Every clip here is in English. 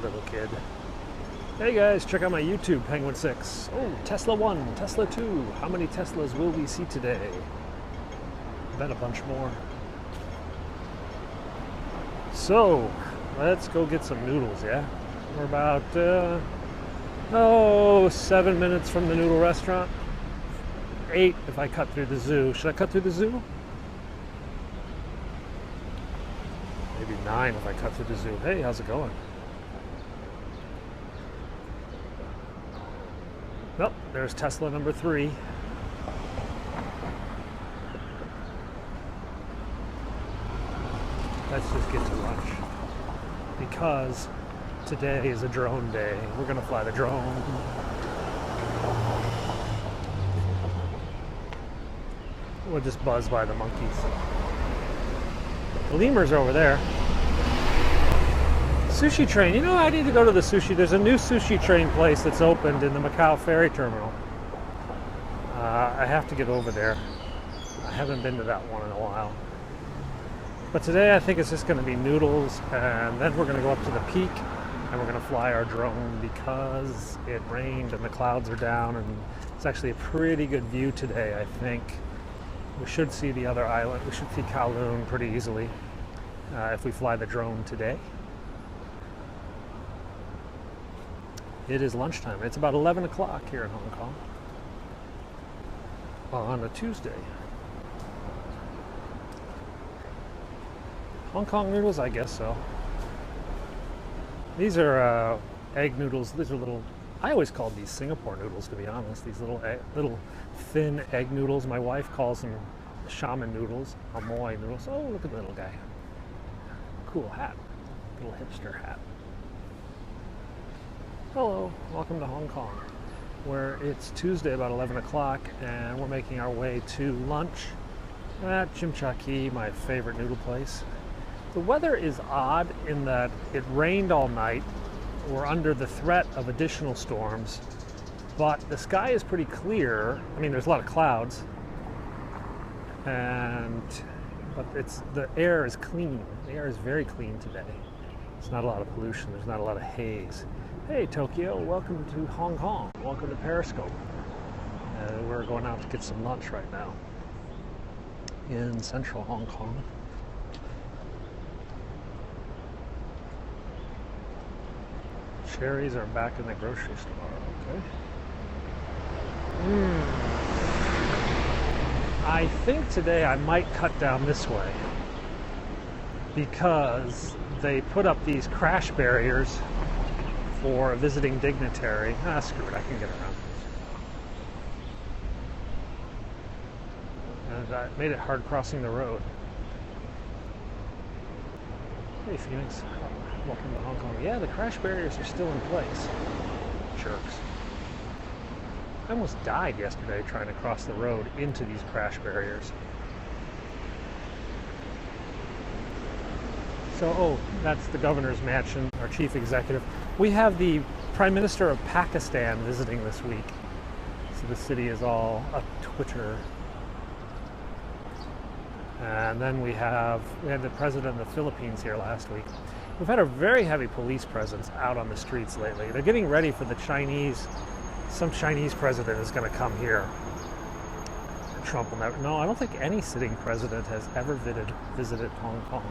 Little kid. Hey guys, check out my YouTube, Penguin6. Oh, Tesla 1, Tesla 2. How many Teslas will we see today? I bet a bunch more. So, let's go get some noodles, yeah? We're about, 7 minutes from the noodle restaurant. 8 if I cut through the zoo. Should I cut through the zoo? Maybe 9 if I cut through the zoo. Hey, how's it going? Well, there's Tesla number 3. Let's just get to lunch. Because today is a drone day. We're gonna fly the drone. We'll just buzz by the monkeys. The lemurs are over there. Sushi train. You know, I need to go to the sushi. There's a new sushi train place that's opened in the Macau ferry terminal. I have to get over there. I haven't been to that one in a while. But today I think it's just going to be noodles, and then we're going to go up to the peak and we're going to fly our drone because it rained and the clouds are down, and it's actually a pretty good view today, I think. We should see the other island. We should see Kowloon pretty easily if we fly the drone today. It is lunchtime. It's about 11 o'clock here in Hong Kong on a Tuesday. Hong Kong noodles, I guess so. These are egg noodles. These are little, I always called these Singapore noodles, to be honest. These little thin egg noodles. My wife calls them shaman noodles, amoy noodles. Oh, look at the little guy. Cool hat. Little hipster hat. Hello, welcome to Hong Kong, where it's Tuesday about 11 o'clock and we're making our way to lunch at Chim Cha Ki, my favorite noodle place. The weather is odd in that it rained all night. We're under the threat of additional storms, but the sky is pretty clear. I mean, there's a lot of clouds, but the air is clean. The air is very clean today. There's not a lot of pollution. There's not a lot of haze. Hey Tokyo, welcome to Hong Kong. Welcome to Periscope. We're going out to get some lunch right now in central Hong Kong. Cherries are back in the grocery store, okay. I think today I might cut down this way because they put up these crash barriers for a visiting dignitary. Screw it, I can get around. And I made it hard crossing the road. Hey Phoenix, welcome to Hong Kong. Yeah, the crash barriers are still in place. Jerks. I almost died yesterday trying to cross the road into these crash barriers. So, that's the governor's mansion, our chief executive. We have the Prime Minister of Pakistan visiting this week. So the city is all a-Twitter. And then we had the president of the Philippines here last week. We've had a very heavy police presence out on the streets lately. They're getting ready for the Chinese, some Chinese president is going to come here. Trump will never, no, I don't think any sitting president has ever visited Hong Kong.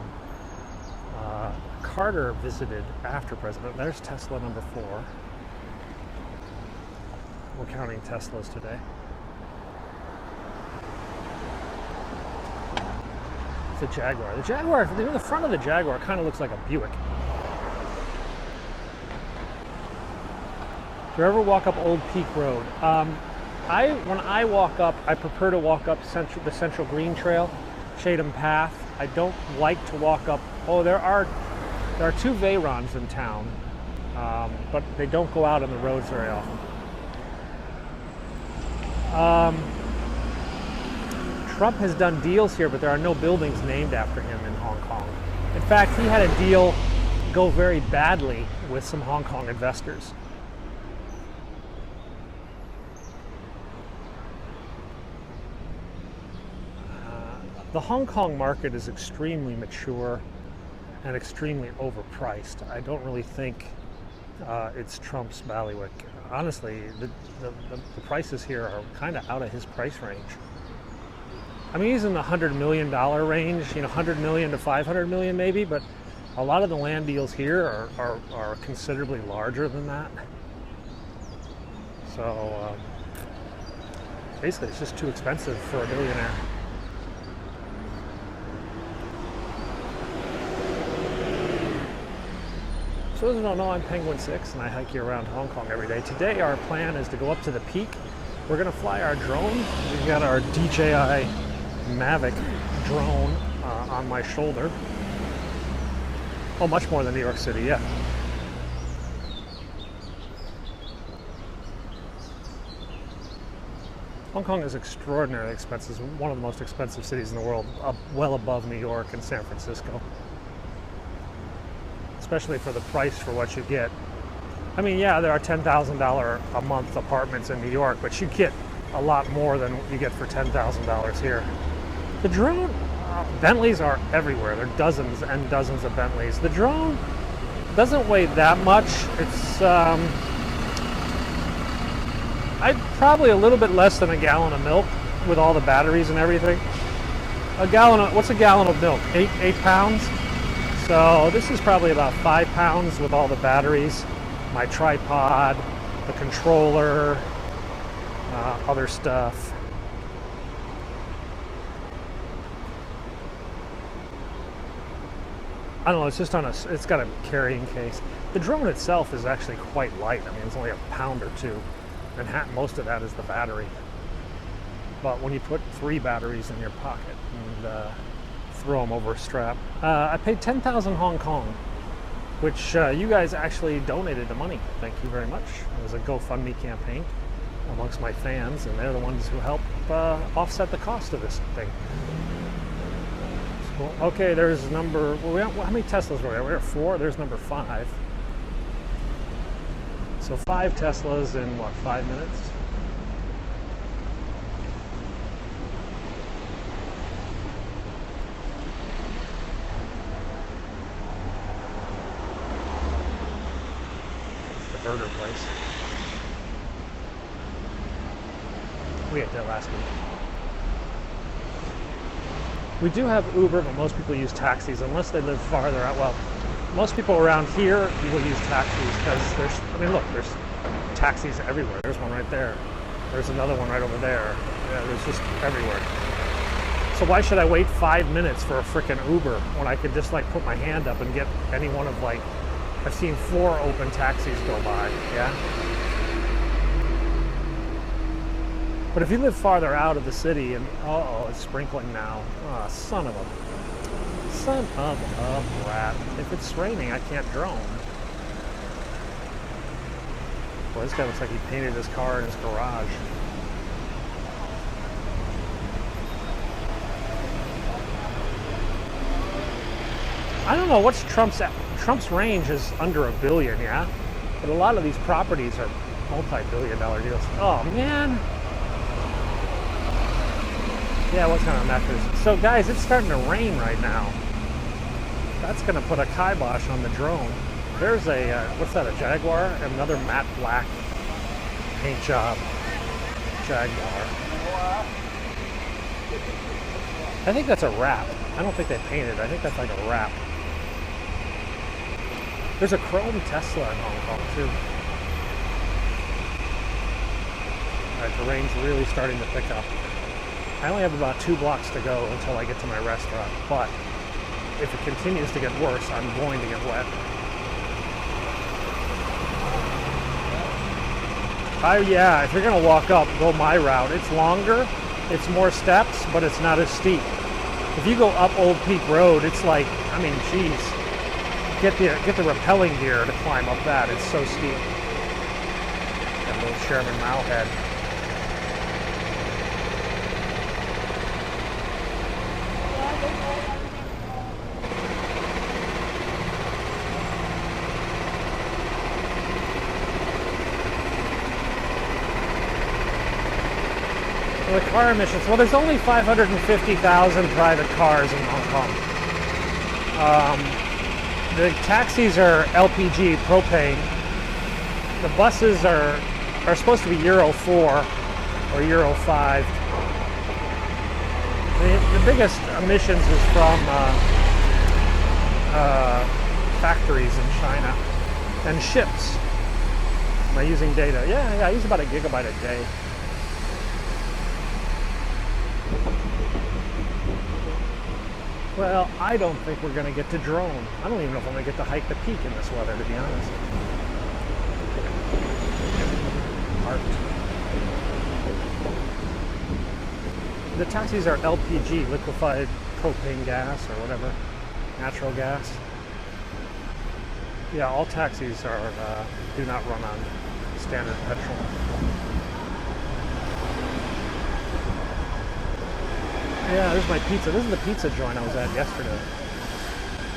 Carter visited after president. There's Tesla number 4. We're counting Teslas today. It's a Jaguar. The Jaguar, the front of the Jaguar kind of looks like a Buick. Do you ever walk up Old Peak Road? When I walk up, I prefer to walk up the Central Green Trail, Chatham Path. I don't like to walk up. There are 2 Veyrons in town, but they don't go out on the roads very often. Trump has done deals here, but there are no buildings named after him in Hong Kong. In fact, he had a deal go very badly with some Hong Kong investors. The Hong Kong market is extremely mature, and extremely overpriced. I don't really think it's Trump's bailiwick. Honestly, the prices here are kind of out of his price range. I mean, he's in the $100 million range, 100 million to 500 million maybe, but a lot of the land deals here are considerably larger than that. So basically, it's just too expensive for a billionaire. For those who don't know, I'm Penguin 6 and I hike you around Hong Kong every day. Today our plan is to go up to the peak. We're going to fly our drone. We've got our DJI Mavic drone on my shoulder. Oh, much more than New York City, yeah. Hong Kong is extraordinarily expensive. It's one of the most expensive cities in the world, well above New York and San Francisco. Especially for the price for what you get. I mean, yeah, there are $10,000 a month apartments in New York, but you get a lot more than you get for $10,000 here. The drone, Bentleys are everywhere. There are dozens and dozens of Bentleys. The drone doesn't weigh that much. It's I'd probably a little bit less than a gallon of milk with all the batteries and everything. What's a gallon of milk? 8 pounds? So this is probably about 5 pounds with all the batteries, my tripod, the controller, other stuff. I don't know, it's just it's got a carrying case. The drone itself is actually quite light. I mean, it's only a pound or two, and most of that is the battery. But when you put 3 batteries in your pocket and throw them over a strap, I paid 10,000 Hong Kong, which you guys actually donated the money. Thank you very much. It was a GoFundMe campaign amongst my fans, and they're the ones who help offset the cost of this thing. Cool. Okay, there's number, how many Teslas were there? We were 4, there's number 5. So 5 Teslas in what, 5 minutes? It's the burger place. We ate there last week. We do have Uber, but most people use taxis unless they live farther out. Well, most people around here will use taxis because there's taxis everywhere. There's one right there. There's another one right over there. Yeah, there's just everywhere. So why should I wait 5 minutes for a frickin' Uber when I could just put my hand up and get any one of I've seen 4 open taxis go by, yeah? But if you live farther out of the city and, it's sprinkling now. Oh, son of a rat. If it's raining, I can't drone. Boy, this guy looks like he painted his car in his garage. I don't know, what's Trump's range is under $1 billion, yeah? But a lot of these properties are multi-billion-dollar deals. Oh, man. Yeah, what kind of mattress? So guys, it's starting to rain right now. That's going to put a kibosh on the drone. There's a, what's that, a Jaguar? Another matte black paint job Jaguar. I think that's a wrap. I don't think they painted. I think that's like a wrap. There's a chrome Tesla in Hong Kong too. Alright, the rain's really starting to pick up. I only have about 2 blocks to go until I get to my restaurant, but if it continues to get worse, I'm going to get wet. Yeah, if you're going to walk up, go my route. It's longer, it's more steps, but it's not as steep. If you go up Old Peak Road, it's like, I mean, geez, get the rappelling gear to climb up that. It's so steep. That little Chairman Mao head. The car emissions, well, there's only 550,000 private cars in Hong Kong. The taxis are LPG, propane. The buses are supposed to be Euro 4 or Euro 5. The biggest emissions is from factories in China and ships. Am I using data? Yeah, I use about 1 gigabyte a day. Well, I don't think we're going to get to drone. I don't even know if I'm going to get to hike the peak in this weather, to be honest. Art. The taxis are LPG, liquefied propane gas or whatever, natural gas. Yeah, all taxis are do not run on standard petrol. Yeah, there's my pizza. This is the pizza joint I was at yesterday.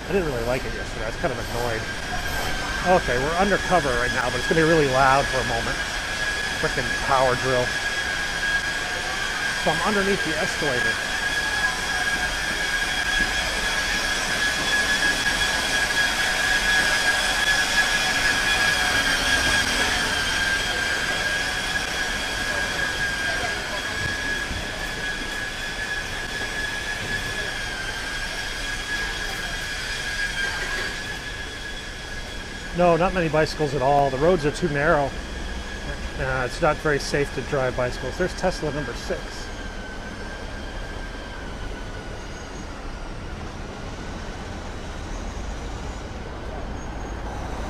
I didn't really like it yesterday. I was kind of annoyed. Okay, we're undercover right now, but it's going to be really loud for a moment. Frickin' power drill. So I'm underneath the escalator. No, not many bicycles at all. The roads are too narrow. It's not very safe to drive bicycles. There's Tesla number 6.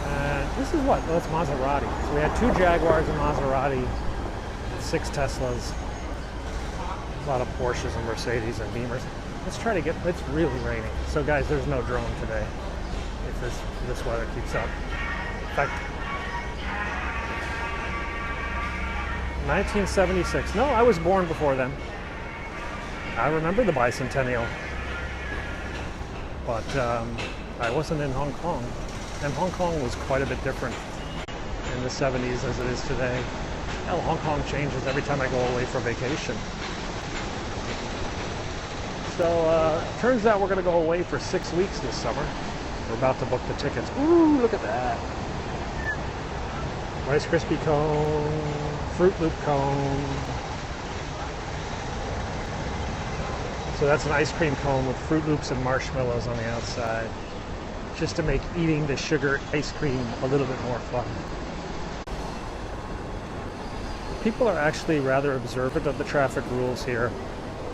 And this is what? Well, it's Maserati. So we had 2 Jaguars and Maserati, 6 Teslas, a lot of Porsches and Mercedes and Beamers. Let's try to get, it's really raining. So guys, there's no drone today if this weather keeps up. In fact, 1976. No, I was born before then. I remember the bicentennial. But I wasn't in Hong Kong. And Hong Kong was quite a bit different in the 70s as it is today. Hell, Hong Kong changes every time I go away for vacation. So, turns out we're going to go away for 6 weeks this summer. We're about to book the tickets. Ooh, look at that. Rice Krispie cone, Fruit Loop cone. So that's an ice cream cone with Fruit Loops and marshmallows on the outside, just to make eating the sugar ice cream a little bit more fun. People are actually rather observant of the traffic rules here,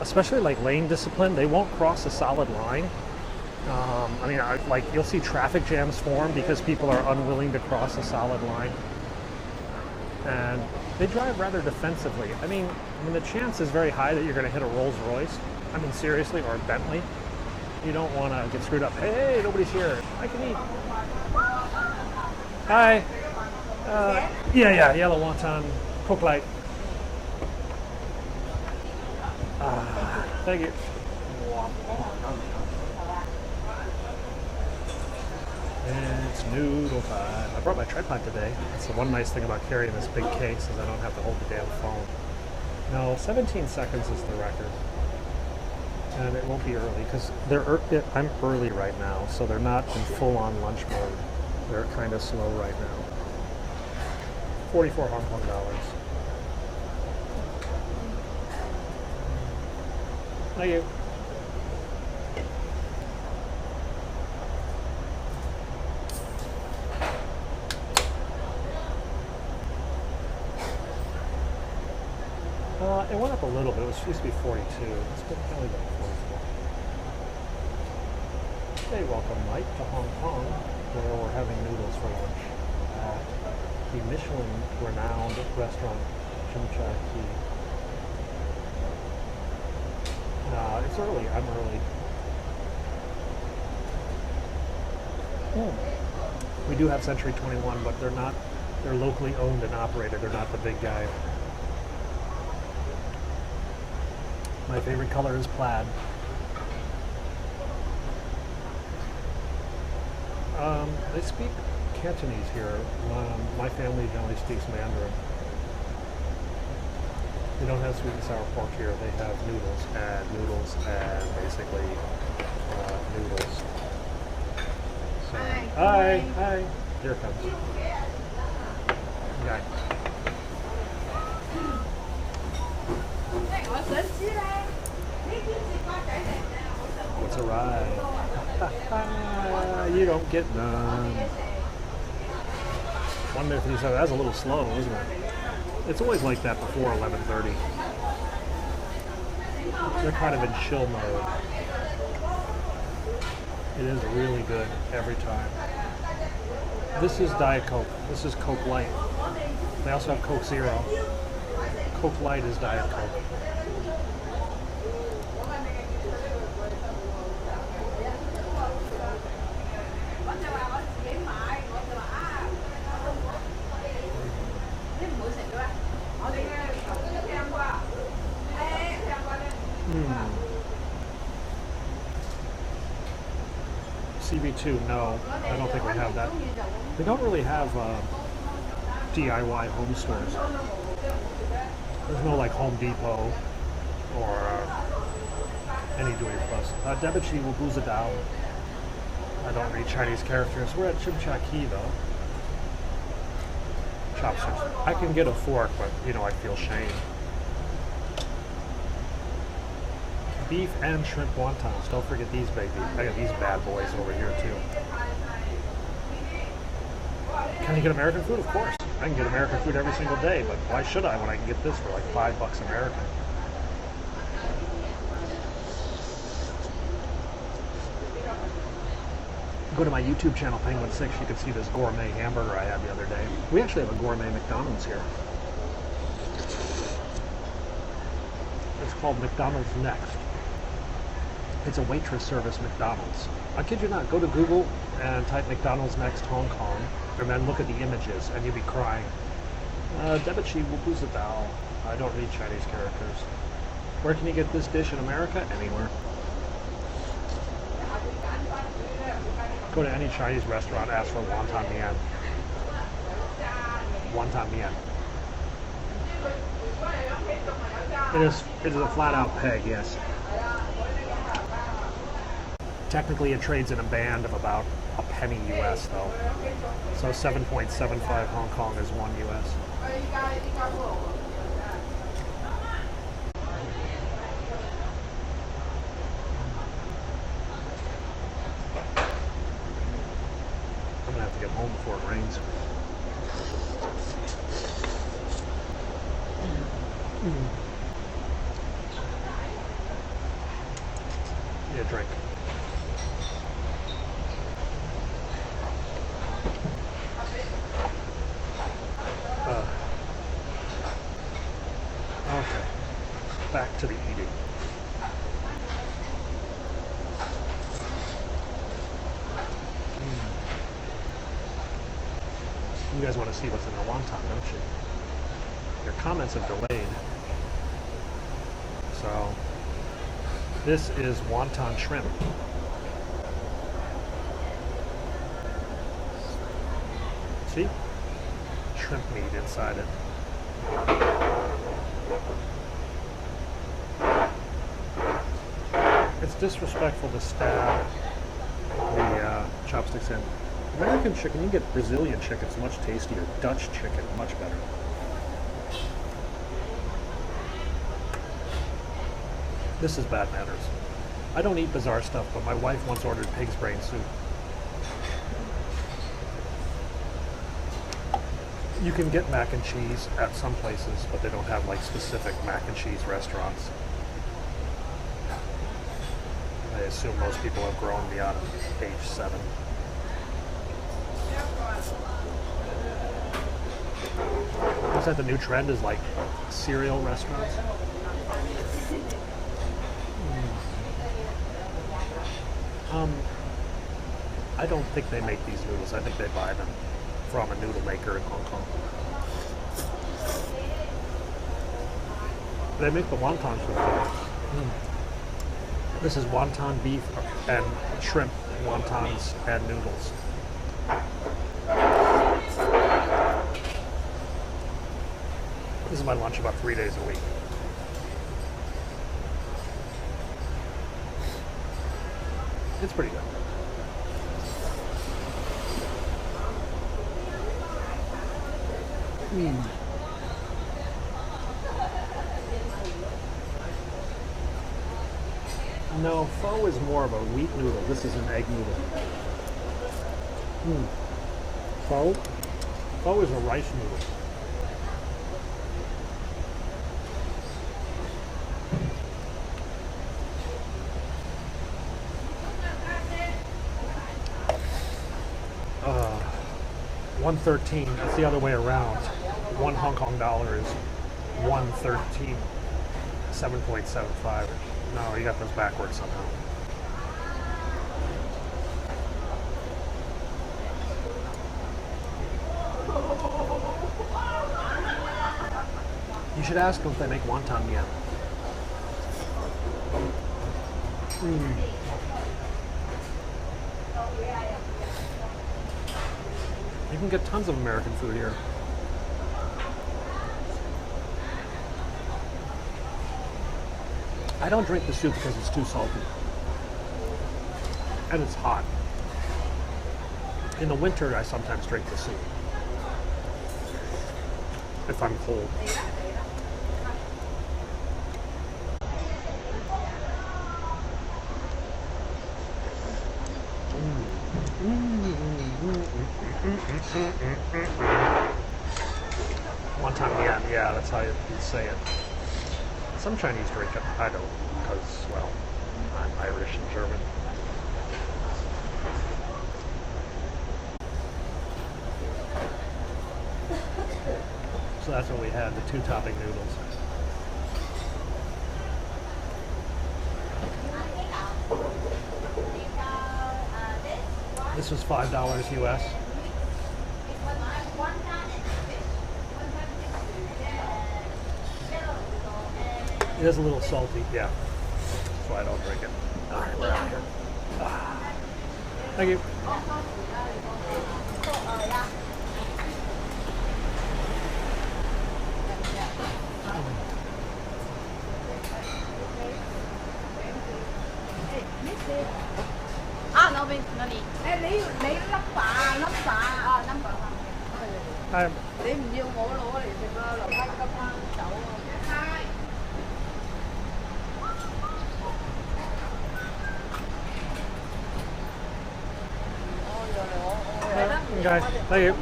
especially like lane discipline. They won't cross a solid line. I mean, like you'll see traffic jams form because people are unwilling to cross a solid line. And they drive rather defensively. I mean, the chance is very high that you're going to hit a Rolls Royce. I mean, seriously, or a Bentley. You don't want to get screwed up. Hey, nobody's here. I can eat. Hi. Yeah, yellow wonton, Coke Light. Thank you. It's noodle time. I brought my tripod today. That's the one nice thing about carrying this big case is I don't have to hold the damn phone. No, 17 seconds is the record. And it won't be early because I'm early right now, so they're not in full-on lunch mode. They're kind of slow right now. 44 Hong Kong dollars. Thank you. It went up a little bit. It used to be 42. It's been only been 44. Hey, welcome, Mike, to Hong Kong, where we're having noodles for lunch at the Michelin-renowned restaurant Chim Cha Kee. It's early. I'm early. We do have Century 21, but they're locally owned and operated. They're not the big guy. My favorite color is plaid. They speak Cantonese here. My family generally speaks Mandarin. They don't have sweet and sour pork here. They have noodles and basically noodles. So, Hi, hi. Here it comes. Okay. It's a ride. You don't get none. 1:57. That's a little slow, isn't it? It's always like that before 11:30. They're kind of in chill mode. It is really good every time. This is Diet Coke. This is Coke Light. They also have Coke Zero. Coke Light is Diet Coke. CB2, no, I don't think we have that. We don't really have DIY home stores. There's no like Home Depot or any do-it-plus. Debuchi will booze it down. I don't read Chinese characters. We're at Chimchaki though. Chopsticks. I can get a fork, but you know I feel shame. Beef and shrimp wontons. Don't forget these, baby. I got these bad boys over here too. Can you get American food? Of course. I can get American food every single day, but why should I when I can get this for like $5 American? Go to my YouTube channel, Penguin6. You can see this gourmet hamburger I had the other day. We actually have a gourmet McDonald's here. It's called McDonald's Next. It's a waitress service McDonald's. I kid you not, go to Google and type McDonald's Next Hong Kong, and then look at the images, and you'll be crying. Debuchi will booze it down. I don't read Chinese characters. Where can you get this dish in America? Anywhere. Go to any Chinese restaurant, ask for wonton mian. Wonton mian. It is a flat out peg, yes. Technically, it trades in a band of about a penny US, though. So 7.75 Hong Kong is 1 US. I'm gonna have to get home before it rains. Yeah, drink. Okay, back to the eating. You guys want to see what's in the wonton, don't you? Your comments have delayed. So, this is wonton shrimp. See? Shrimp meat inside it. It's disrespectful to stab the chopsticks in. American chicken, you can get Brazilian chicken, it's much tastier. Dutch chicken, much better. This is bad manners. I don't eat bizarre stuff, but my wife once ordered pig's brain soup. You can get mac and cheese at some places, but they don't have like specific mac and cheese restaurants. I assume most people have grown beyond age 7. Is that the new trend, is like cereal restaurants? I don't think they make these noodles. I think they buy them from a noodle maker in Hong Kong. They make the wontons from there. This is wonton beef and shrimp wontons and noodles. This is my lunch about 3 days a week. It's pretty good. Mm. No, pho is more of a wheat noodle. This is an egg noodle. Mm. Pho? Pho is a rice noodle. Uh, 113. That's the other way around. One Hong Kong dollar is 113. 7.75. No, you got those backwards somehow. You should ask them if they make wonton yet. Mm. You can get tons of American food here. I don't drink the soup because it's too salty. And it's hot. In the winter, I sometimes drink the soup. If I'm cold. Wonton mian, yeah, that's how you say it. Some Chinese drink it. I don't, because, well, I'm Irish and German. So that's what we had, the two-topping noodles. This was $5 US. It is a little salty, yeah. That's why I don't drink it. All right, we're out here. Thank you. Hi. Okay, thank you.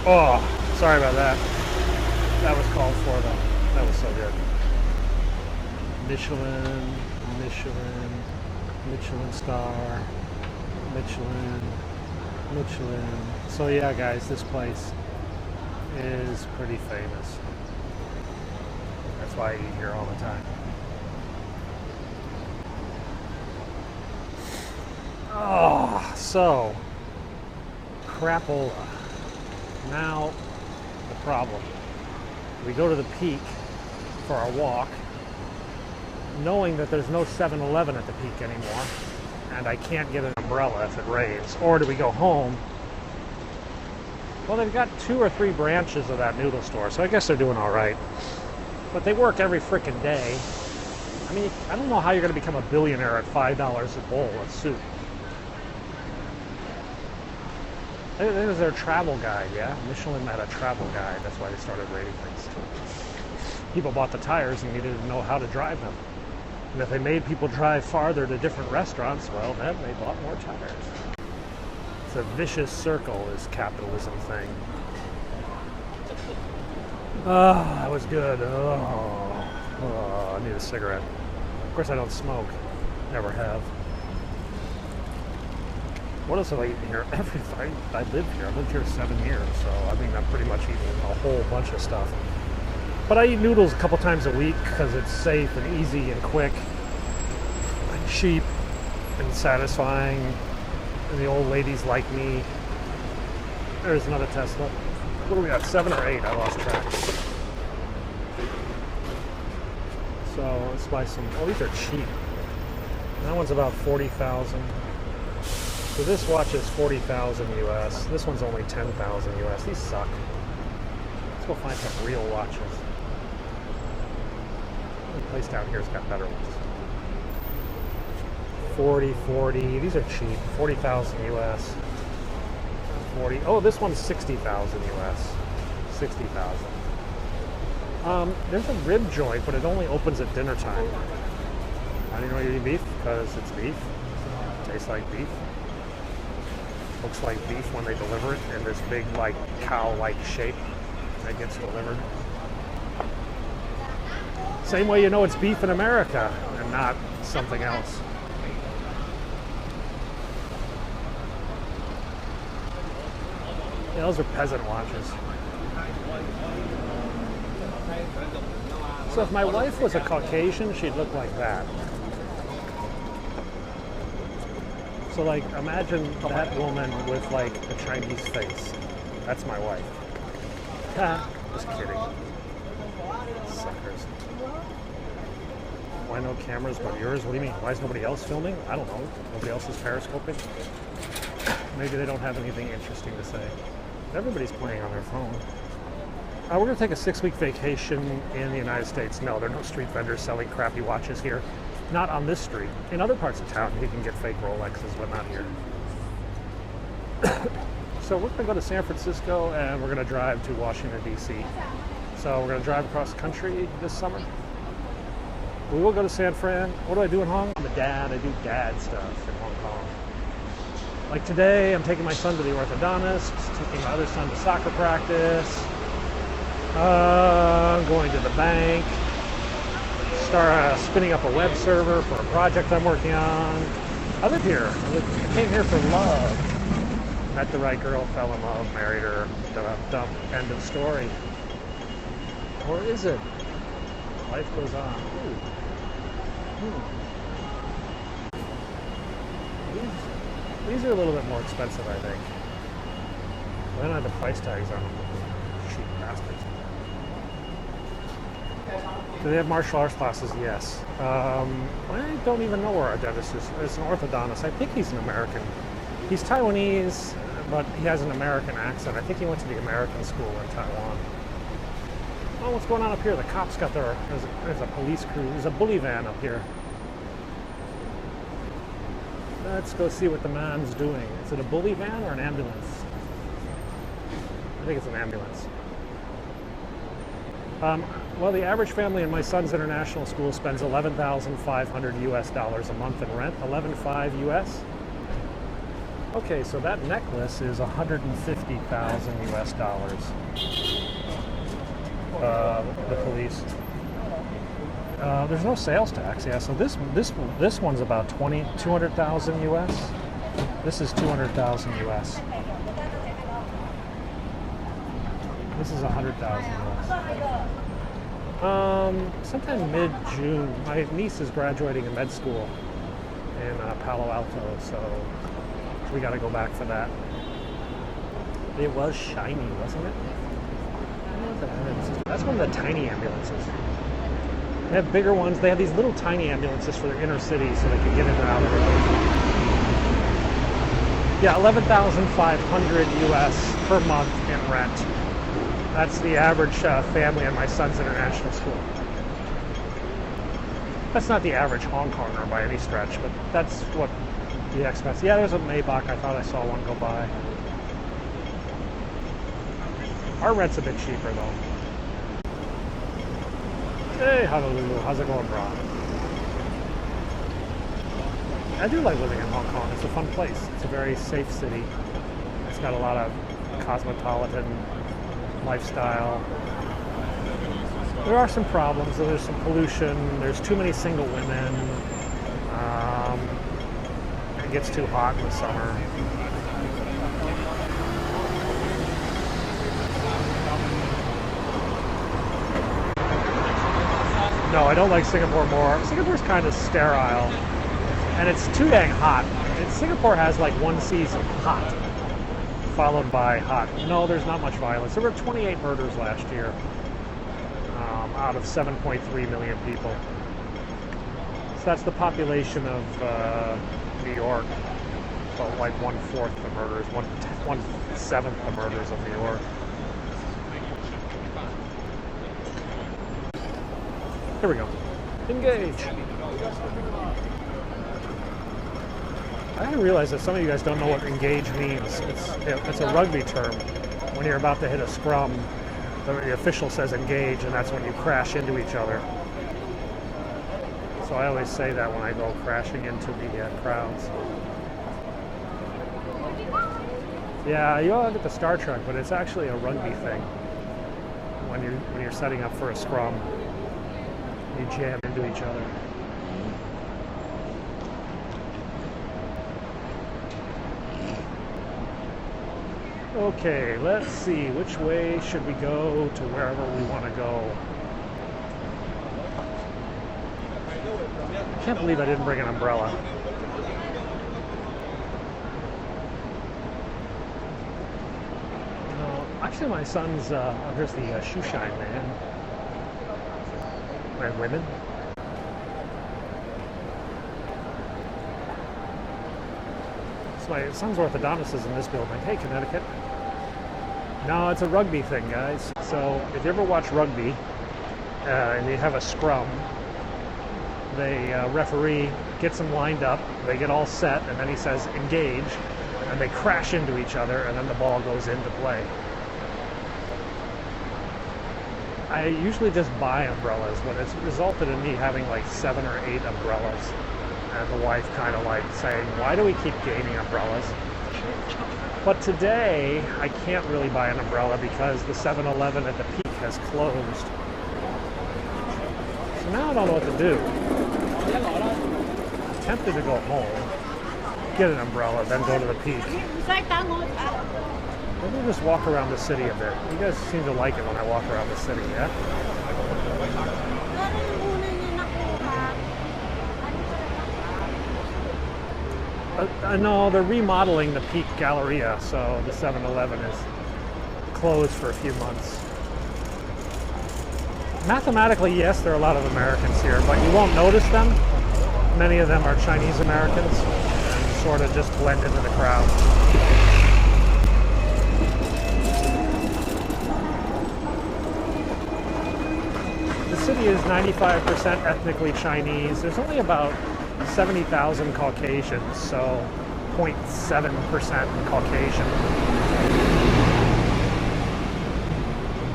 Oh, sorry about that. That was called for though. That was so good. Michelin, Michelin, Michelin star, Michelin, Michelin. So yeah, guys, this place is pretty famous. That's why I eat here all the time. Oh, so crapola. Now the problem. We go to the peak for our walk, knowing that there's no 7-Eleven at the peak anymore, and I can't get an umbrella if it rains. Or do we go home? Well, they've got 2 or 3 branches of that noodle store, so I guess they're doing all right. But they work every frickin' day. I mean, I don't know how you're going to become a billionaire at $5 a bowl of soup. It was their travel guide, yeah? Michelin had a travel guide. That's why they started rating things. People bought the tires and needed to know how to drive them. And if they made people drive farther to different restaurants, well, then they bought more tires. It's a vicious circle, this capitalism thing. Oh, that was good. Oh, I need a cigarette. Of course, I don't smoke. Never have. What else have I eaten here? I live here. I've lived here 7 years, so I mean, I'm pretty much eating a whole bunch of stuff. But I eat noodles a couple times a week because it's safe and easy and quick and cheap and satisfying. And the old ladies like me. There's another Tesla. What do we got? 7 or 8? I lost track. So let's buy some. Oh, these are cheap. That one's about 40,000. So this watch is 40,000 US. This one's only 10,000 US. These suck. Let's go find some real watches. The place down here's got better ones. 40. These are cheap. 40,000 US. 40. Oh, this one's 60,000 US. 60,000. There's a rib joint, but it only opens at dinner time. How do you know you're eating beef? Because it's beef. Tastes like beef. Looks like beef when they deliver it in this big, like, cow-like shape that gets delivered. Same way you know it's beef in America and not something else. Yeah, those are peasant watches. So if my wife was a Caucasian, she'd look like that. So like, imagine that woman with like a Chinese face. That's my wife. Just kidding. Suckers. Why no cameras but yours? What do you mean? Why is nobody else filming? I don't know. Nobody else is periscoping? Maybe they don't have anything interesting to say. Everybody's playing on their phone. We're going to take a 6-week vacation in the United States. No, there are no street vendors selling crappy watches here. Not on this street. In other parts of town, you can get fake Rolexes, but not here. So we're going to go to San Francisco, and we're going to drive to Washington, D.C. So we're going to drive across the country this summer. We will go to San Fran. What do I do in Hong Kong? I'm a dad. I do dad stuff in Hong Kong. Like today, I'm taking my son to the orthodontist, taking my other son to soccer practice. I'm going to the bank, start spinning up a web server for a project I'm working on. I live here. I came here for love. Met the right girl, fell in love, married her, dump, end of story. Or is it? Life goes on. These are a little bit more expensive, I think. They don't have the price tags on them. Cheap bastards. Do they have martial arts classes? Yes. I don't even know where our dentist is. It's an orthodontist. I think he's an American. He's Taiwanese, but he has an American accent. I think he went to the American school in Taiwan. Oh, what's going on up here? The cops got there's a police crew. There's a bully van up here. Let's go see what the man's doing. Is it a bully van or an ambulance? I think it's an ambulance. Well, the average family in my son's international school spends $11,500 US a month in rent. 11.5 US. Okay, so that necklace is 150,000 US dollars. The police. There's no sales tax. Yeah, so this one's about 200,000 US. This is 200,000 US. This is 100,000 US. Sometime mid-June, my niece is graduating in med school in Palo Alto, so we got to go back for that. It was shiny, wasn't it? That's one of the tiny ambulances. They have bigger ones. They have these little tiny ambulances for their inner cities so they can get in and out of it. Yeah, 11,500 US per month in rent. That's the average family in my son's international school. That's not the average Hong Konger by any stretch, but that's what the expense. Yeah, there's a Maybach. I thought I saw one go by. Our rent's a bit cheaper though. Hey, Honolulu, how's it going, bro? I do like living in Hong Kong. It's a fun place. It's a very safe city. It's got a lot of cosmopolitan lifestyle. There are some problems. There's some pollution. There's too many single women. It gets too hot in the summer. No, I don't like Singapore more. Singapore's kind of sterile, and it's too dang hot. Singapore has like one season, hot, followed by hot. No, there's not much violence. There were 28 murders last year out of 7.3 million people. So that's the population of New York. So like 1/4 the murders, 1/7 the murders of New York. Here we go. Engage. I didn't realize that some of you guys don't know what engage means. It's a rugby term. When you're about to hit a scrum, the official says engage, and that's when you crash into each other. So I always say that when I go crashing into the crowds. Yeah, you all look at the Star Trek, but it's actually a rugby thing. When you're setting up for a scrum, you jam into each other. Okay, let's see. Which way should we go to wherever we want to go? I can't believe I didn't bring an umbrella. No, actually, my son's. Oh, here's the shoe shine man. And women. So my son's orthodontist is in this building. Hey, Connecticut. No, it's a rugby thing, guys. So if you ever watch rugby and you have a scrum, the referee gets them lined up, they get all set, and then he says engage, and they crash into each other, and then the ball goes into play. I usually just buy umbrellas, but it's resulted in me having like 7 or 8 umbrellas, and the wife kind of like saying, why do we keep gaining umbrellas? But today, I can't really buy an umbrella because the 7-Eleven at the Peak has closed. So now I don't know what to do. I'm tempted to go home, get an umbrella, then go to the Peak. Maybe just walk around the city a bit. You guys seem to like it when I walk around the city, yeah? No, they're remodeling the Peak Galleria, so the 7-Eleven is closed for a few months. Mathematically, yes, there are a lot of Americans here, but you won't notice them. Many of them are Chinese Americans and sort of just blend into the crowd. The city is 95% ethnically Chinese. There's only about 70,000 Caucasians, so 0.7% Caucasian.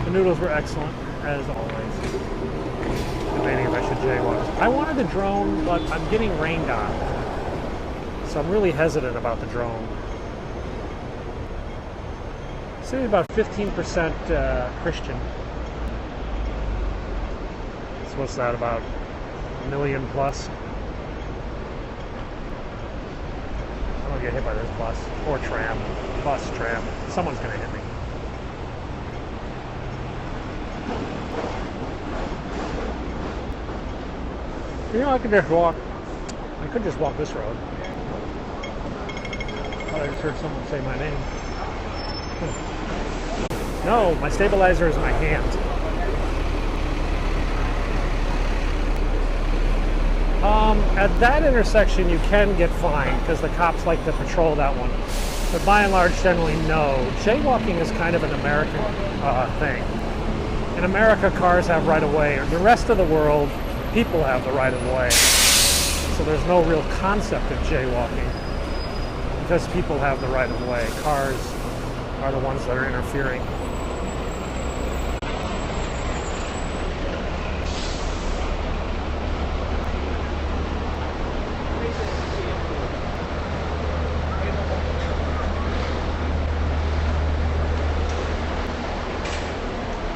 The noodles were excellent, as always. Debating if I should jaywalk. I wanted the drone, but I'm getting rained on, so I'm really hesitant about the drone. City about 15% Christian. So what's that, about a million plus? I don't get hit by this bus or tram. Bus, tram. Someone's gonna hit me. You know, I could just walk. I could just walk this road. But I just heard someone say my name. No, my stabilizer is my hand. At that intersection, you can get fined because the cops like to patrol that one. But by and large, generally, no. Jaywalking is kind of an American thing. In America, cars have right-of-way. The rest of the world, people have the right-of-way. So there's no real concept of jaywalking because people have the right-of-way. Cars are the ones that are interfering.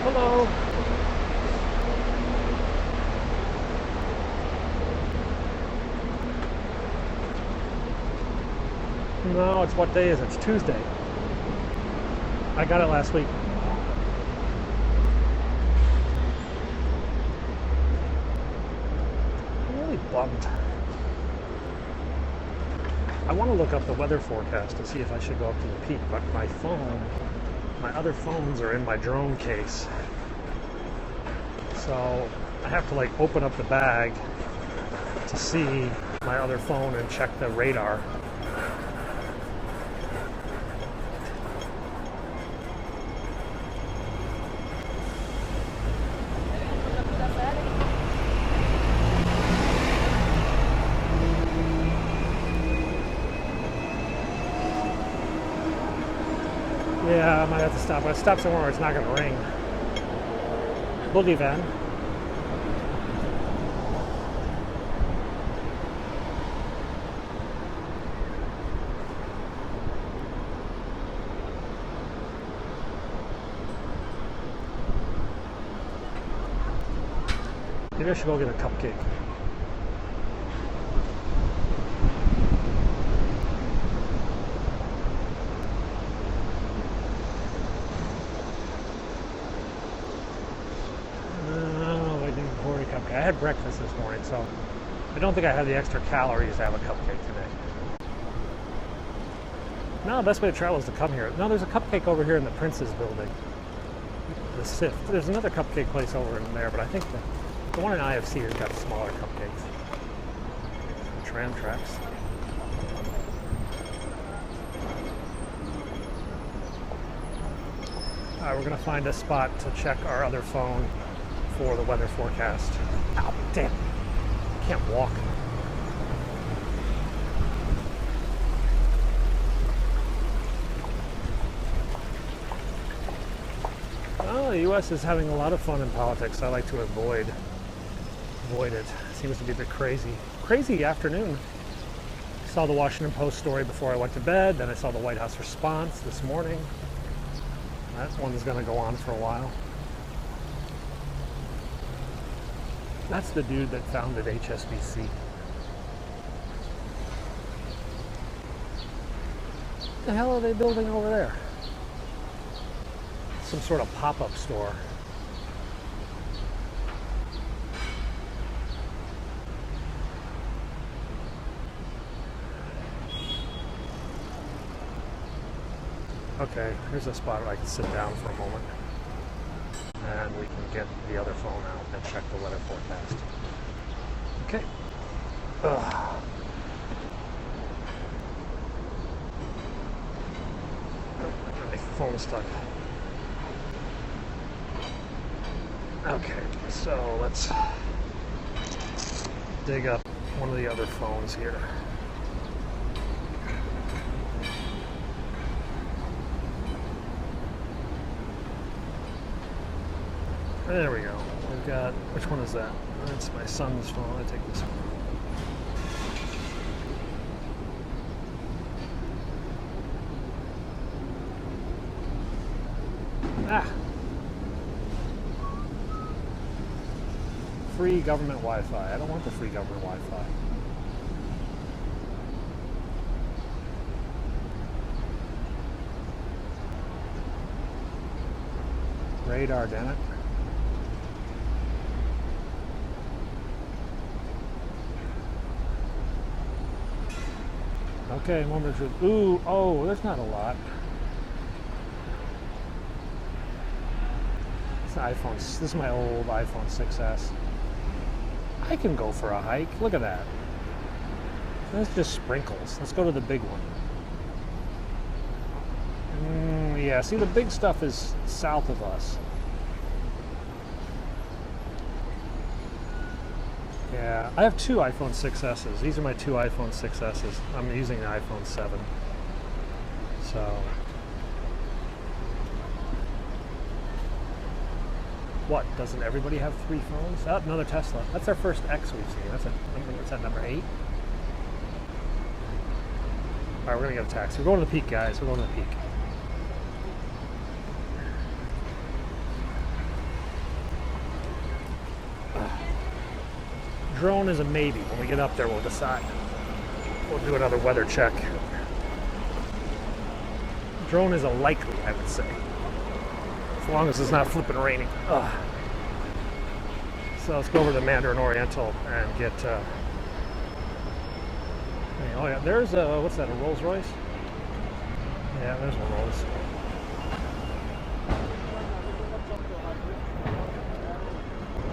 Hello. No, it's what day is it? It's Tuesday. I got it last week. I'm really bummed. I want to look up the weather forecast to see if I should go up to the Peak, but my other phones are in my drone case. So I have to like open up the bag to see my other phone and check the radar. Yeah, I might have to stop. I stop somewhere where it's not going to ring. Boogie van. Maybe I should go get a cupcake. I had breakfast this morning, so I don't think I had the extra calories to have a cupcake today. No, the best way to travel is to come here. No, there's a cupcake over here in the Prince's building. The Sift. There's another cupcake place over in there, but I think the one in IFC has got smaller cupcakes. Tram tracks. Alright, we're going to find a spot to check our other phone for the weather forecast. Ow, damn. Can't walk. Well, the U.S. is having a lot of fun in politics. I like to avoid it. Seems to be a bit crazy afternoon. Saw the Washington Post story before I went to bed. Then I saw the White House response this morning. That one is going to go on for a while. That's the dude that founded HSBC. What the hell are they building over there? Some sort of pop-up store. Okay, here's a spot where I can sit down for a moment. And we can get the other phone out and check the weather forecast. Okay. My phone's stuck. Okay, so let's dig up one of the other phones here. There we go. We've got, which one is that? That's my son's phone. I take this one. Ah! Free government Wi-Fi. I don't want the free government Wi-Fi. Radar, damn it. Okay, moment of truth. Ooh, oh, there's not a lot. It's an iPhone. This is my old iPhone 6S. I can go for a hike. Look at that. That's just sprinkles. Let's go to the big one. Yeah, see, the big stuff is south of us. Yeah, I have two iPhone 6Ss. These are my two iPhone 6Ss. I'm using the iPhone 7. So, what? Doesn't everybody have three phones? Oh, another Tesla. That's our first X we've seen. What's that, number 8? All right, we're gonna get a taxi. We're going to the peak, guys. We're going to the peak. Drone is a maybe. When we get up there, we'll decide. We'll do another weather check. Drone is a likely, I would say. As long as it's not flipping raining. Ugh. So let's go over to Mandarin Oriental and get... oh yeah, there's a... What's that, a Rolls Royce? Yeah, there's a Rolls.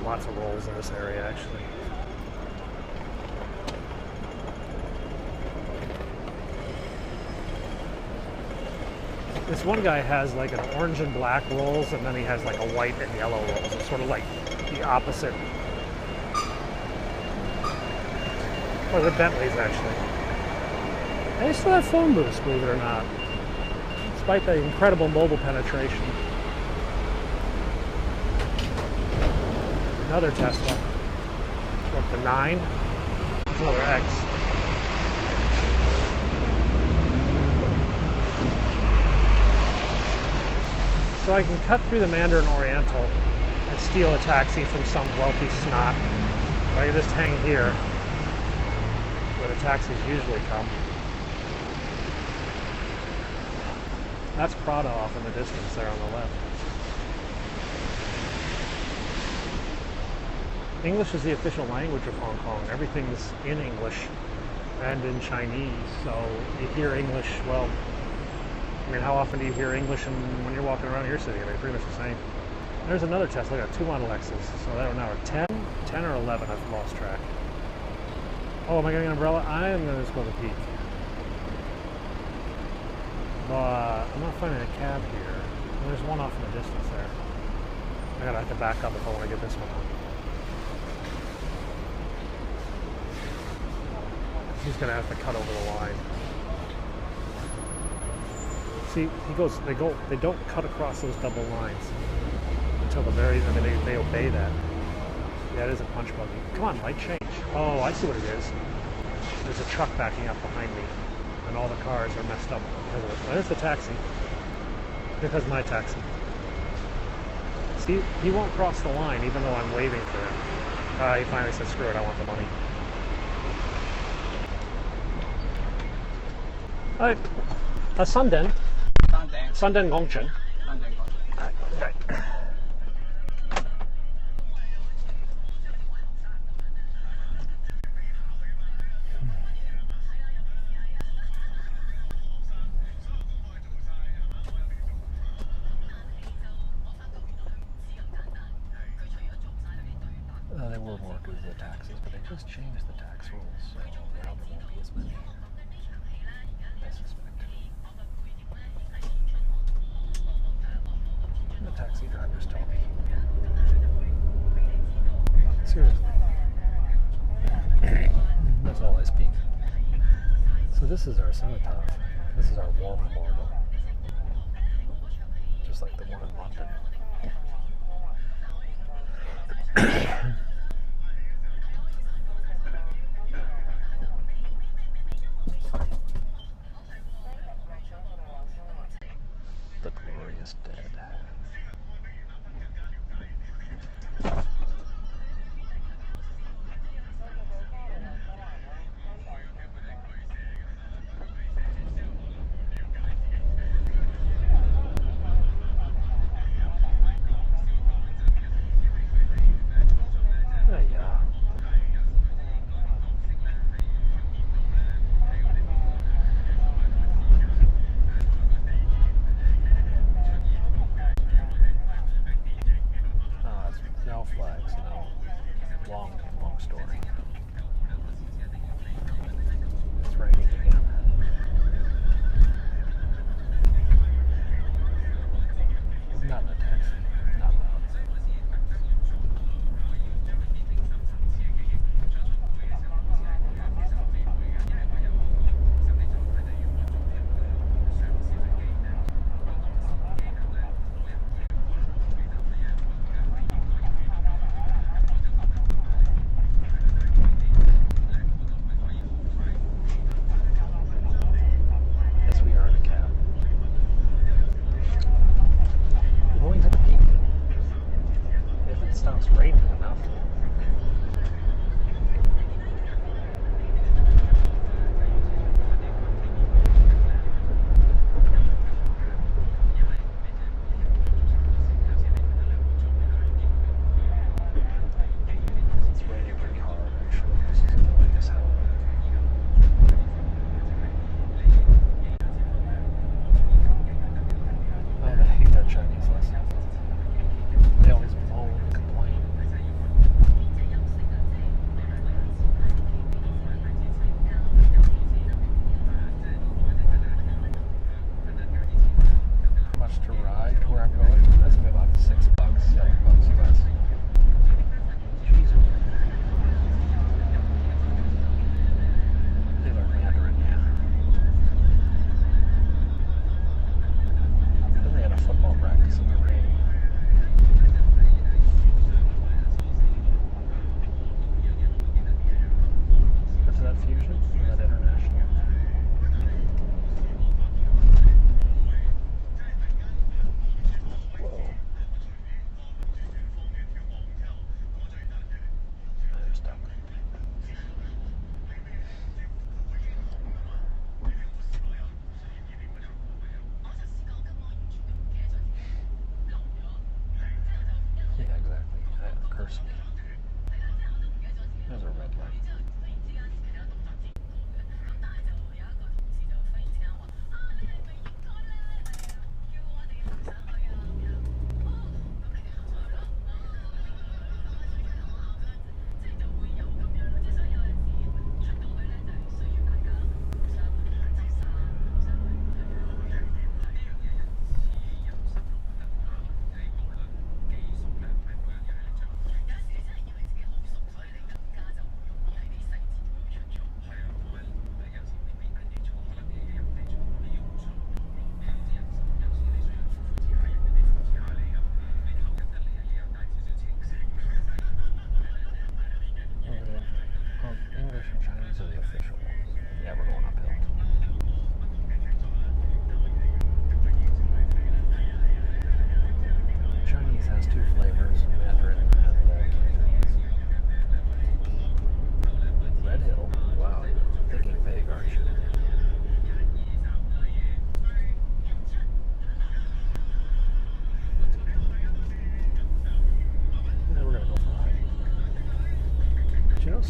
Lots of Rolls in this area, actually. This one guy has like an orange and black Rolls, and then he has like a white and yellow Rolls. It's sort of like the opposite. Or the Bentleys, actually. They still have phone booths, believe it or not. It's despite the incredible mobile penetration. Another Tesla. What, the 9? It's another X. So I can cut through the Mandarin Oriental and steal a taxi from some wealthy snot. I can just hang here where the taxis usually come. That's Prada off in the distance there on the left. English is the official language of Hong Kong. Everything's in English and in Chinese, so you hear English, well, I mean, how often do you hear English when you're walking around your city? I mean, pretty much the same. There's another Tesla. I got 2 Model X's, so that one now are 10 or 11, I've lost track. Oh, am I getting an umbrella? I am going to just go to the peak. But I'm not finding a cab here. There's one off in the distance there. I gotta have to back up if I want to get this one on. He's gonna have to cut over the line. See, they don't cut across those double lines until the very, I mean, they obey that. Yeah, it is a punch buggy. Come on, light change. Oh, I see what it is. There's a truck backing up behind me, and all the cars are messed up because of it. There's the taxi. Because my taxi. See, he won't cross the line even though I'm waving for him. He finally said, screw it, I want the money. Hi. Sanden. Sanden Gongchen. Okay. They were more good as the taxes, but they just changed the tax rules, so now there won't be as many. I suspect. The taxi drivers told me. Seriously. That's all I speak. So this is our cenotaph. This is our war memorial. Just like the one in London. The glorious dead.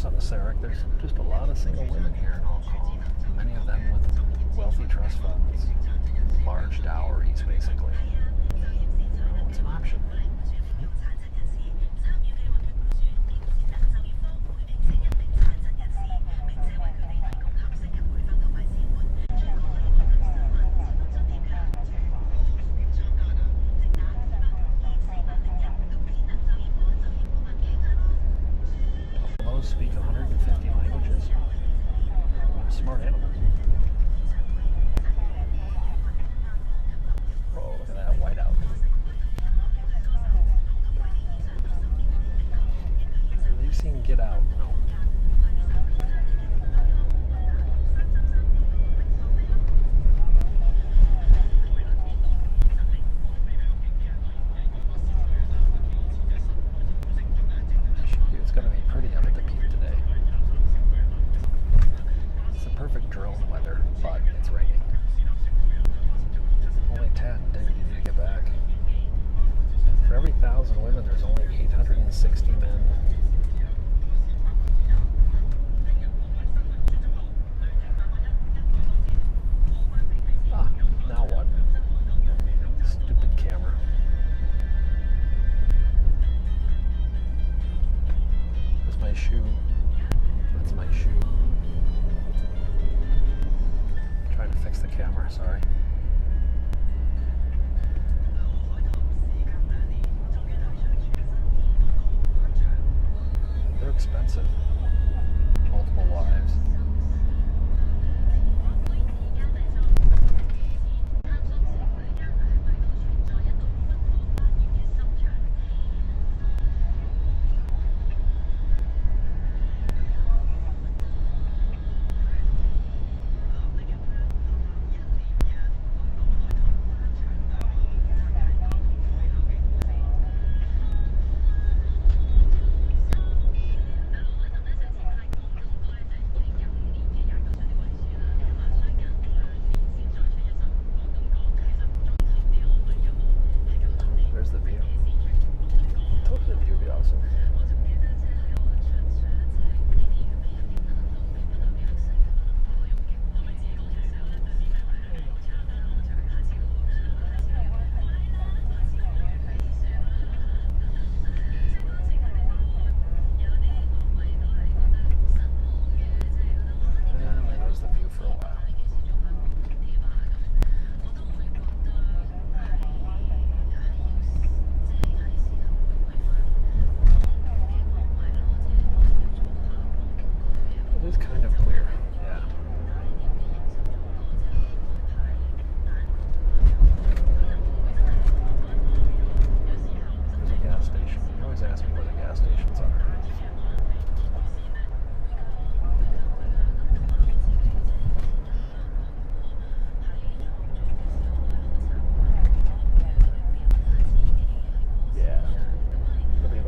on the Sarek, there's just a lot of single women here in Hong Kong. Many of them with wealthy trust funds, large dowries, basically. Well, it's an option. Speak 150 languages. Smart animal. Oh, look at that whiteout. Have you seen Get Out? No. It's going to be pretty up at the peak today. It's the perfect drone weather, but it's raining. Only 10, David, you need to get back. For every 1,000 women, there's only 860 men. Ah, now what? Stupid camera. That's my shoe. That's my shoe. Trying to fix the camera, sorry. They're expensive. Multiple wives.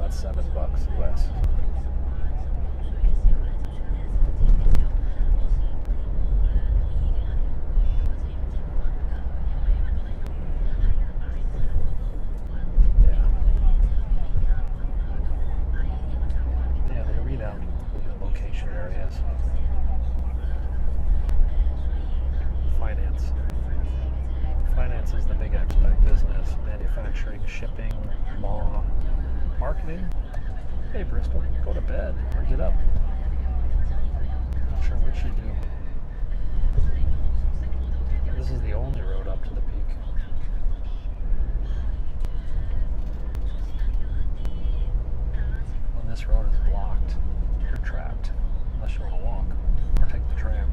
$7 US. Yeah, they read out the location areas. Finance. Finance is the big expect business. Manufacturing, shipping, law, marketing. Hey Bristol, go to bed or get up. Not sure what you do. This is the only road up to the peak. When this road is blocked, you're trapped. Unless you want to walk or take the tram.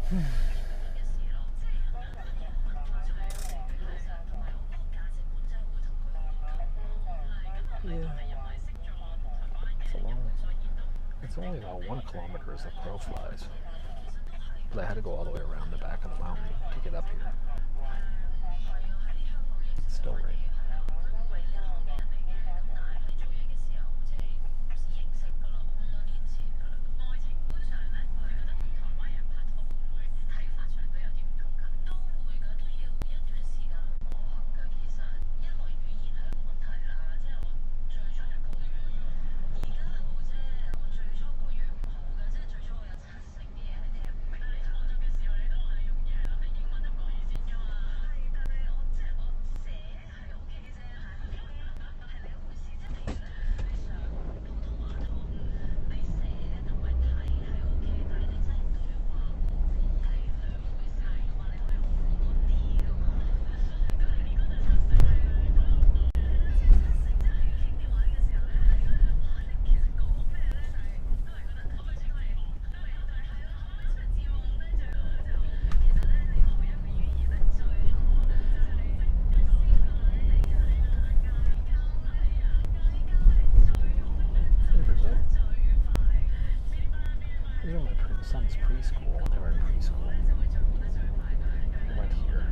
Yeah. It's a long. It's only about 1 kilometer as the crow flies. But I had to go all the way around the back of the mountain to get up here. It's still raining. These are my son's preschool when they were in preschool. I went here.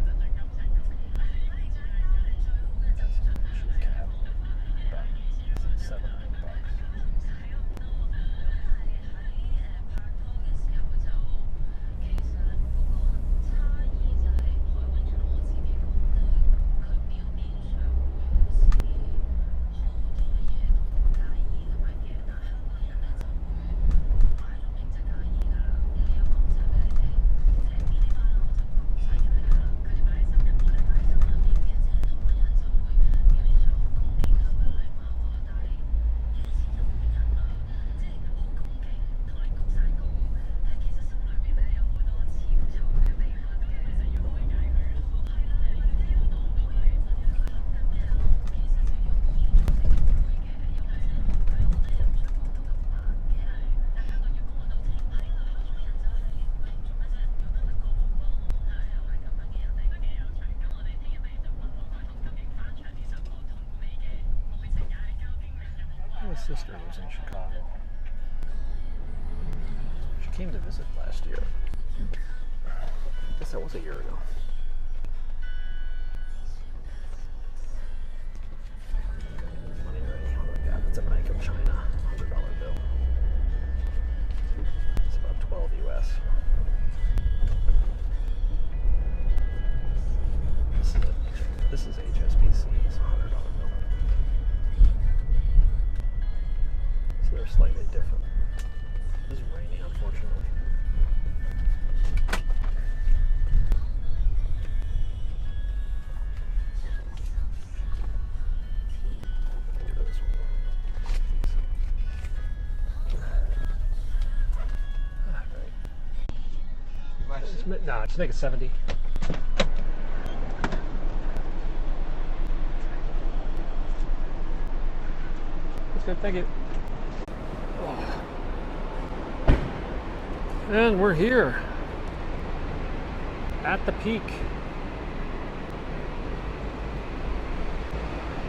Shoot cab. About $7 or $8. My sister lives in Chicago. She came to visit last year. I guess that was a year ago. Money ready. What do I got? It's a Bank of China $100 bill. It's about 12 US. This is HSBC. It's a $100 bill. So they're slightly different. This is rainy, unfortunately. No, just make it 70. That's good, thank you. Oh. And we're here at the peak.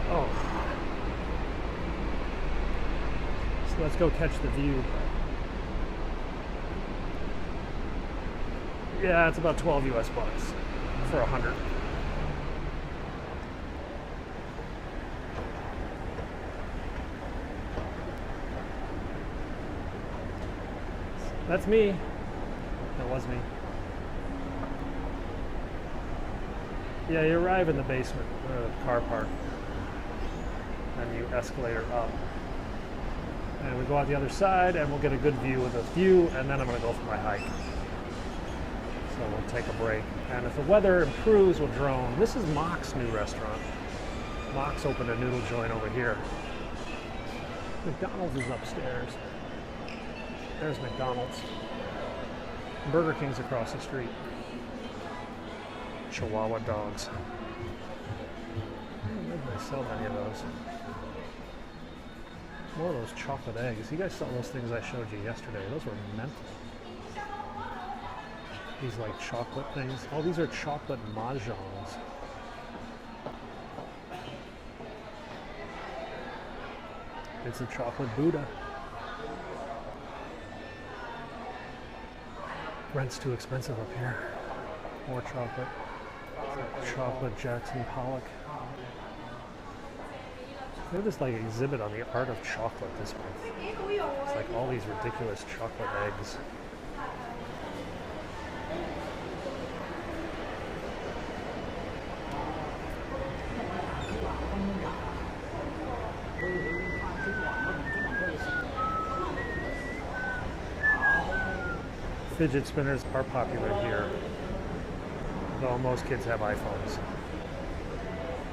Oh. So let's go catch the view. Yeah, it's about 12 US bucks for 100. That's me. That was me. Yeah, you arrive in the basement, car park, and you escalator up. And we go out the other side, and we'll get a good view of the view, and then I'm going to go for my hike. So we'll take a break. And if the weather improves, we'll drone. This is Mock's new restaurant. Mock's opened a noodle joint over here. McDonald's is upstairs. There's McDonald's. Burger King's across the street. Chihuahua dogs. I don't know if they sell many of those. More of those chocolate eggs. You guys saw those things I showed you yesterday. Those were mental. These like chocolate things. Oh, these are chocolate mahjongs. It's a chocolate Buddha. Rent's too expensive up here. More chocolate. Chocolate Jackson Pollock. They have this like exhibit on the art of chocolate this month. It's like all these ridiculous chocolate eggs. Fidget spinners are popular here, though most kids have iPhones.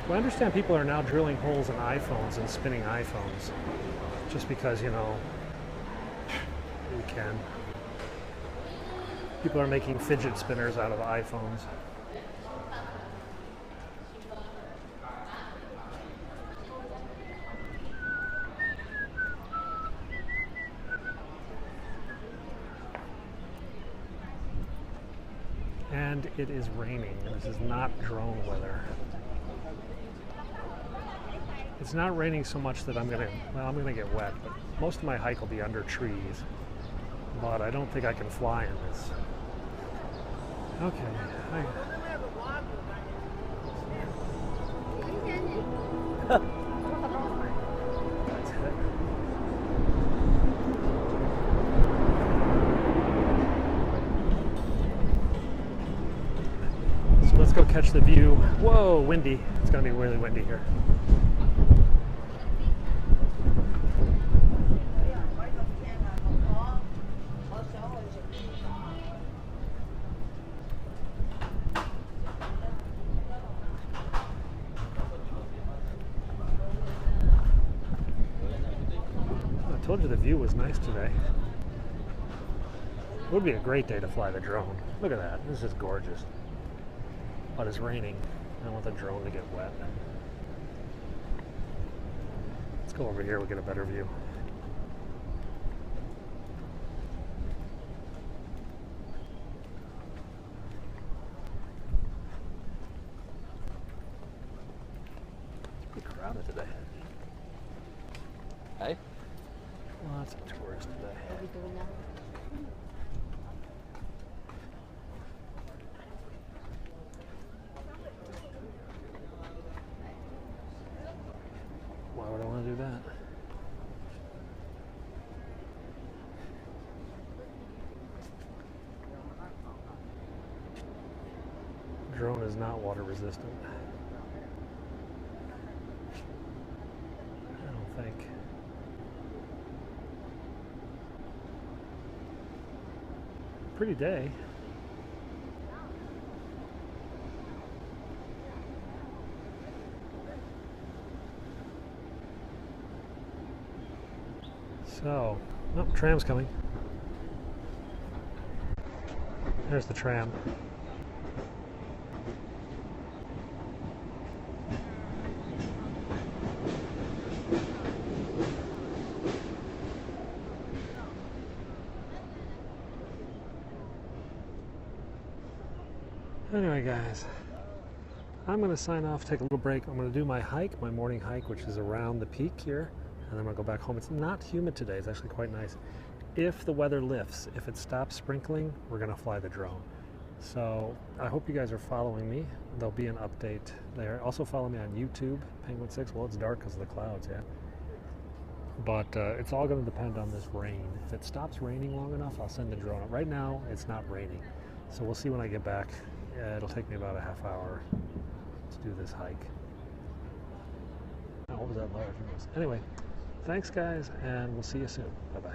Well, I understand people are now drilling holes in iPhones and spinning iPhones, just because, you know, we can. People are making fidget spinners out of iPhones. And it is raining. This is not drone weather. It's not raining so much that I'm gonna get wet, but most of my hike will be under trees. But I don't think I can fly in this. Okay. That's it. So let's go catch the view. Whoa, windy. It's gonna be really windy here. I told you the view was nice today. It would be a great day to fly the drone. Look at that. This is gorgeous. But it's raining. I don't want the drone to get wet. Let's go over here. We'll get a better view. It's pretty crowded today. Hey? Lots of tourists today. What are we doing now? Why would I want to do that? Drone is not water resistant. I don't think. Pretty day. So, oh, tram's coming. There's the tram. Anyway, guys, I'm going to sign off, take a little break. I'm going to do my hike, my morning hike, which is around the peak here, and then I'm going to go back home. It's not humid today. It's actually quite nice. If the weather lifts, if it stops sprinkling, we're going to fly the drone. So I hope you guys are following me. There'll be an update there. Also follow me on YouTube, Penguin6. Well, it's dark because of the clouds, yeah. But it's all going to depend on this rain. If it stops raining long enough, I'll send the drone up. Right now, it's not raining. So we'll see when I get back. It'll take me about a half hour to do this hike. Oh, what was that large? Anyway, thanks guys, and we'll see you soon. Bye-bye.